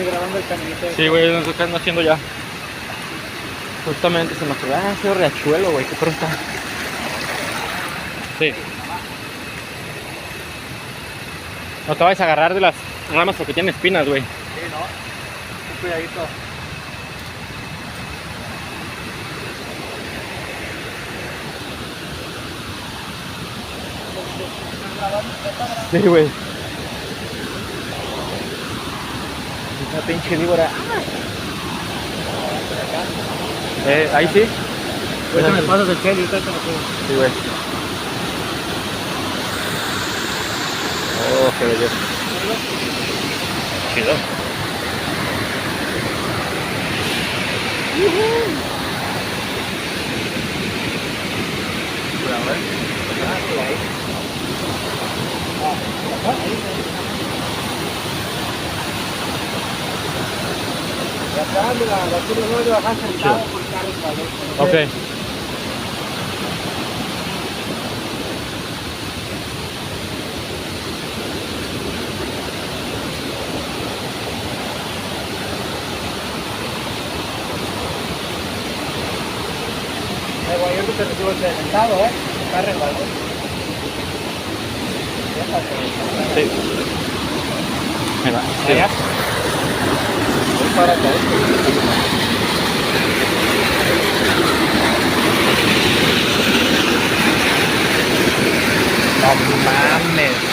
grabando el caminito. Sí, güey, nos están haciendo ya. Justamente se nos quedó. Ah, ese riachuelo, güey, qué pro está. Sí. No te vayas a agarrar de las ramas porque tienen espinas, güey. Sí, ¿no? Un cuidadito. Sí, güey. Una pinche víbora. Ahí sí. Ahorita me pasas el chelo y ahorita te lo pongo. Sí, güey. Oh, qué belleza. Chido. Y acá, mira, la curva no le bajas sentado por carro para Ok. güey, yo te recibo sentado, está resbalado. Sí. Ahí va. Sí. Allá. Voy para acá. No mames.